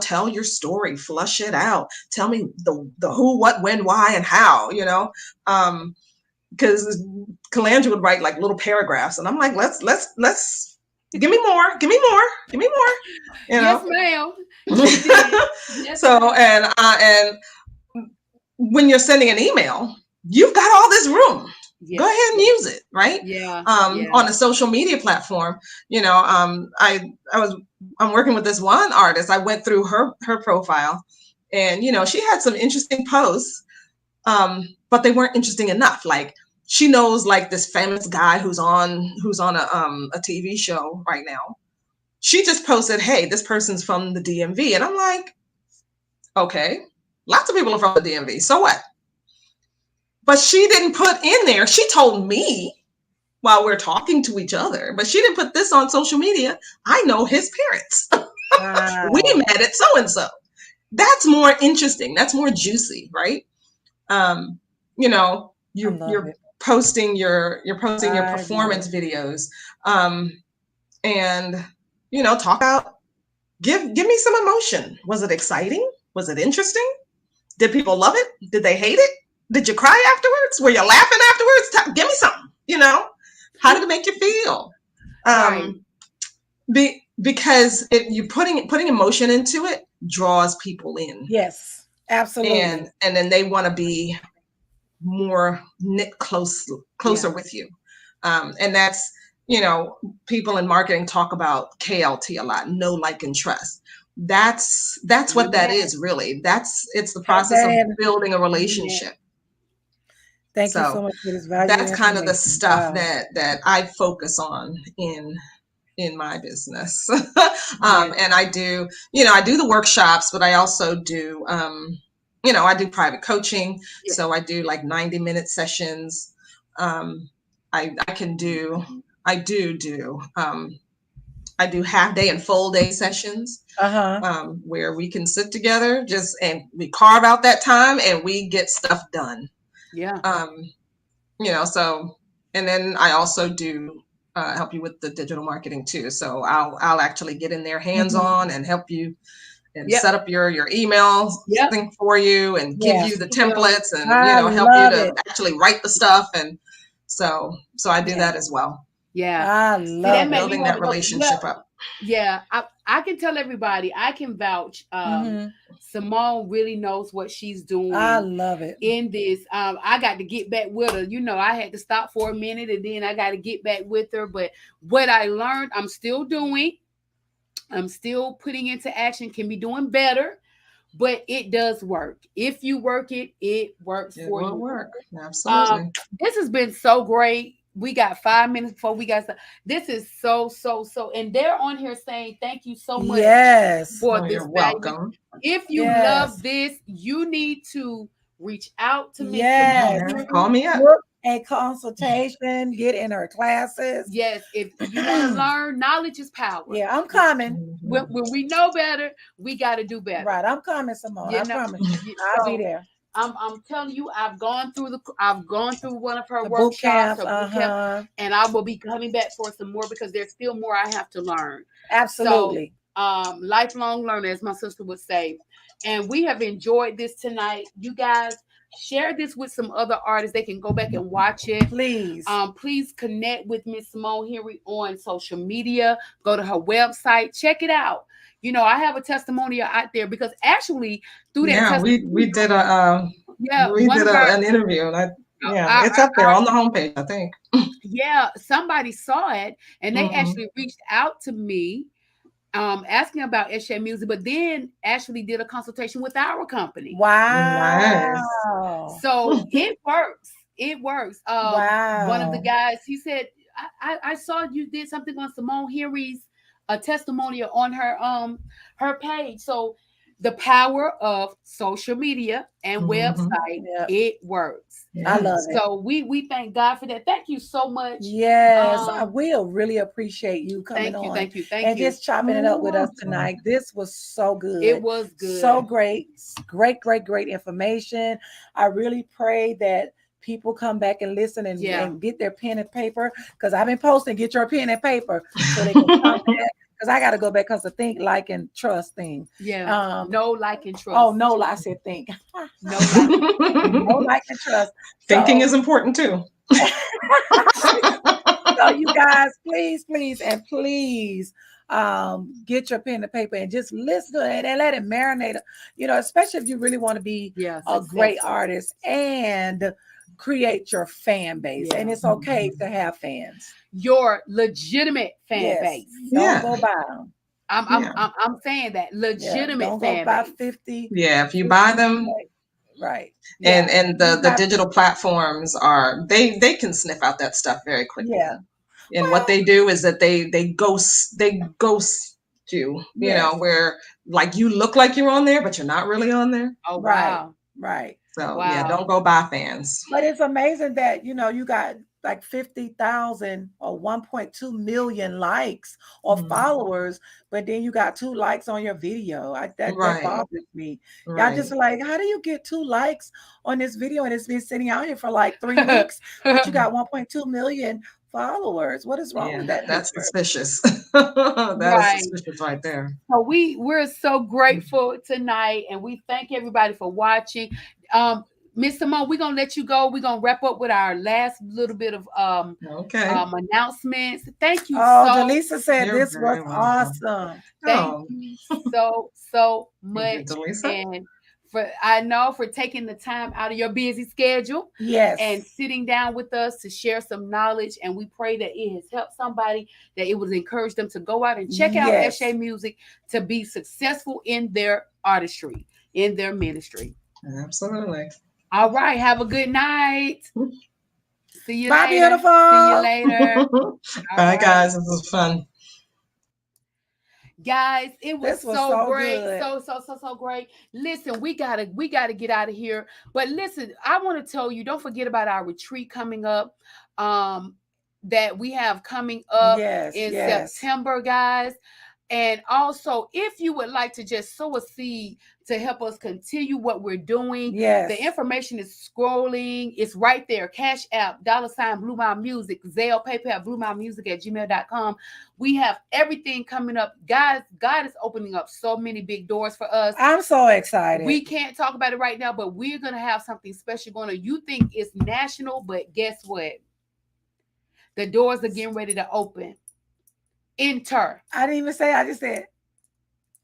tell your story, flush it out. Tell me the who, what, when, why, and how, because Calandra would write like little paragraphs, and I'm like, let's give me more. Yes, ma'am. Yes, so, and when you're sending an email, you've got all this room. Yes. Go ahead and use it, right? Yeah. On a social media platform, I'm working with this one artist. I went through her profile, and she had some interesting posts, but they weren't interesting enough. Like, she knows like this famous guy who's on a TV show right now. She just posted, hey, this person's from the DMV, and I'm like, okay, lots of people are from the DMV. So what? But she didn't put in there. She told me while we're talking to each other, but she didn't put this on social media. I know his parents. Wow. We met at so-and-so. That's more interesting. That's more juicy, right? You're posting your performance videos, and talk about, give me some emotion. Was it exciting? Was it interesting? Did people love it? Did they hate it? Did you cry afterwards? Were you laughing afterwards? Give me something, how did it make you feel? Right. Because you're putting emotion into it draws people in. Yes, absolutely. And then they want to be more knit closer with you. And that's, people in marketing talk about KLT a lot, know, like, and trust. That's what that is really. It's the process of building a relationship. Thank you so much for this valuable That's kind of the stuff that I focus on in my business. And I do, I do the workshops, but I also do, I do private coaching. Yeah. So I do like 90-minute sessions. I do half day and full day sessions, where we can sit together and we carve out that time and we get stuff done. Yeah. So, and then I also do help you with the digital marketing too. So I'll actually get in there hands-on and help you and set up your email thing for you and give you the templates and, help you to actually write the stuff. And so I do that as well. Yeah. I love building that relationship up. Yeah, I can tell everybody, I can vouch. Simone really knows what she's I doing love it. in this. I got to get back with her. You know, I had to stop for a minute and then I got to get back with her. But what I learned, I'm still doing. I'm still putting into action, can be doing better, but it does work. If you work it, it works It for will you. work. Um, Absolutely. this has been so great. We got 5 minutes before we got. This is so, and they're on here saying thank you so much Yes. for Oh, this you're value. welcome. If you Yes. love this, you need to reach out to Miss Simone Yes. Yeah, here. call me up. Book a consultation, get in her classes. Yes, if you want to learn, knowledge is power. Yeah, I'm coming. Mhm. When we know better, we got to do better. Right, I'm coming, Simone. You I know, promise you. I'll be so there. I'm telling you, I've gone through one of her The boot workshops, camps. her boot camp, Uh-huh. and I will be coming back for some more because there's still more I have to learn. So Absolutely. lifelong learner, as my sister would say. And we have enjoyed this tonight. You guys share this with some other artists. They can go back and watch it. Please. Please connect with Miss Simone Henry on social media. Go to her website. Check it out. You know, I have a testimonial out there because actually through that Yeah, we testimonial, did yeah, one of our, an interview, and yeah, our, it's up there on the homepage, I think. yeah, somebody saw it and they Hmm. actually reached out to me asking about Eche music, but then actually did a consultation with our company. Nice. Wow. So it works. It works. One of the Wow. guys, he said, I saw you did something on Simone Henry's a testimonial on her page. So the power of social media and Hmm. website, Yeah, it works. I love Yes. it. So we thank God for that. Thank you so much. Yes, I Um, will really appreciate you coming thank you, on thank you, thank and you. just chopping it Oh, up you're with us welcome. tonight. This was so It good. was So good. great. Great information. I really pray that people come back and listen Yeah. and get their pen and paper because I've been posting, get your pen and paper so they can come back because I got to go back because the think, like, and trust thing. Yeah. Um, No like and oh, trust. no, I said think. No like. No, like, and trust. Thinking So, is important too. so you guys, please, and please get your pen and paper and just listen to it and let it marinate. You know, especially if you really want to be Yeah, a great successful. artist and create your fan base. And Yeah. it's okay to have fans. Your legitimate fan Yes. base. Don't Yeah, go buy them. yeah, I'm saying that Yeah. legitimate Don't go fan buy base. 50, yeah. If you buy 50. them, Right. Yeah. and You the got, digital platforms are they can sniff out that stuff very quickly. yeah. And what Well, they do is that they ghost you, yes. where like you look like you're on there, but you're not really on there. Oh Right. wow. Right. So yeah, Wow. don't go buy fans. But it's amazing that you got like 50,000 or 1.2 million likes or Mhm. followers, but then you got 2 likes on your video. That Right, bothers me. Y'all just right. like, how do you get 2 likes on this video and it's been sitting out here for like 3 weeks, but you got 1.2 million followers? What is wrong Yeah, with that that's picture? suspicious. That is Right. suspicious right there. So we're so grateful tonight, and we thank everybody for watching. Miss Simone, we're gonna let you go. We're gonna wrap up with our last little bit of Okay, announcements. Thank you Oh, so Delisa said you're this was very welcome. awesome. thank Oh, you so thank you, much, Delisa. and for I know for taking the time out of your busy schedule and Yes. sitting down with us to share some knowledge. And we pray that it has helped somebody, that it would encourage them to go out and check out Yes. Eche Music to be successful in their artistry, in their ministry. Absolutely. All right, have a good night. See you Bye, later. See you beautiful. later. All Bye, right. guys. This was fun. Guys, it was This was so so great, good. so great. Listen, we gotta get out of here. But listen, I want to tell you, don't forget about our retreat coming up. Um, that we have coming up Yes, in yes. September, guys. And also, if you would like to just sow a seed to help us continue what we're doing, the Yes. information is scrolling. It's right there. Cash App, $ BlueMile Music, Zelle, PayPal, BlueMile Music at gmail.com. We have everything coming up. Guys, God is opening up so many big doors for us. I'm so excited. We can't talk about it right now, but we're going to have something special going on. You think it's national, but guess what? The doors are getting ready to open Enter. I didn't even say. I just said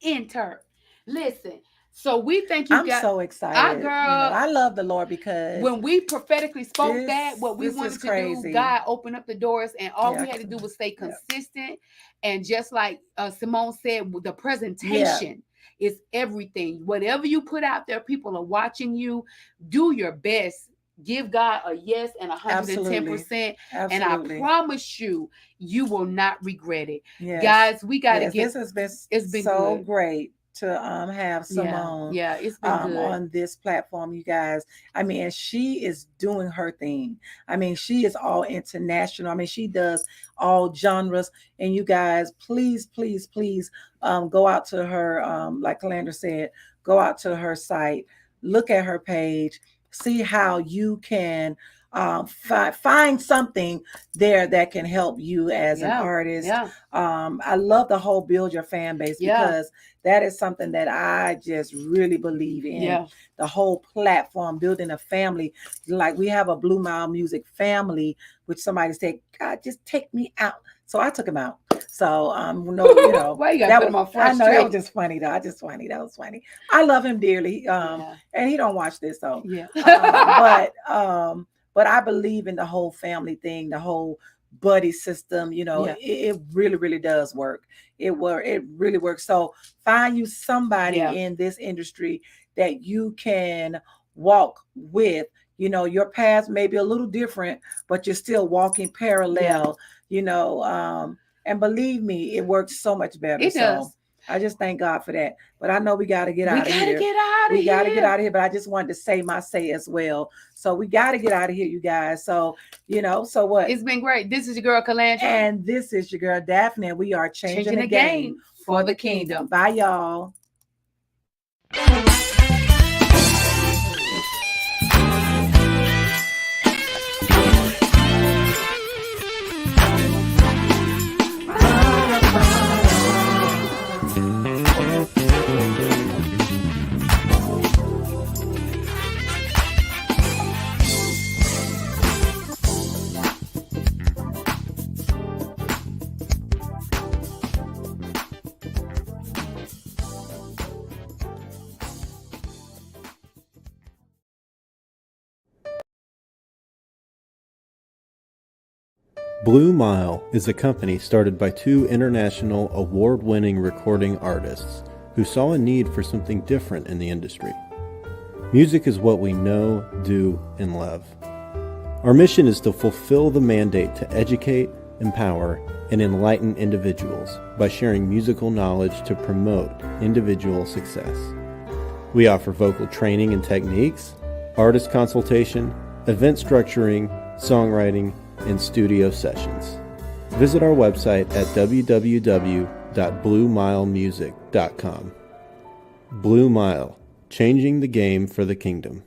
Enter. Listen. So we think you I'm got so excited. girl. I love the Lord because when we prophetically spoke that, what we this wanted is to crazy. do, God opened up the doors, and all Yeah, we had to do was stay yeah. consistent. And just like Simone said, the presentation is everything. Whatever you put out there, people are watching you. Do your best. Give God a yes and 110%. And I promise you, you will not regret it. Yes. Guys, we got to Yes, get. this has been It's been so good. great to have Simone Yeah, it's been good on this platform, you guys. I mean, she is doing her thing. I mean, she is all international. I mean, she does all genres. And you guys, please, please, please go out to her, like Calandra said, go out to her site, look at her page, see how you can find something there that can help you as an artist. I love the whole build your fan base because that is something that I just really believe in. The whole platform, building a family. Like we have a BlueMile Music family, which somebody said, God, just take me out. So I took him out. So no, you know, why you gotta put him on front I know street? that was just funny though. That was funny. I love him dearly. And he don't watch this, so but I believe in the whole family thing, the whole buddy system. You know, it really, really does work. It really works. So find you somebody in this industry that you can walk with. You know, your paths may be a little different, but you're still walking parallel. You know, and believe me, it works so much better. It does. I just thank God for that. But I know we got to get out of here. We got to get out of here. But I just wanted to say my say as well. So we got to get out of here, you guys. So, you know, so what? It's been great. This is your girl, Calandra. And this is your girl, Daphne. We are changing the game for the kingdom. Bye, y'all. BlueMile is a company started by two international award-winning recording artists who saw a need for something different in the industry. Music is what we know, do, and love. Our mission is to fulfill the mandate to educate, empower, and enlighten individuals by sharing musical knowledge to promote individual success. We offer vocal training and techniques, artist consultation, event structuring, songwriting, and studio sessions. Visit our website at www.bluemilemusic.com. BlueMile, changing the game for the kingdom.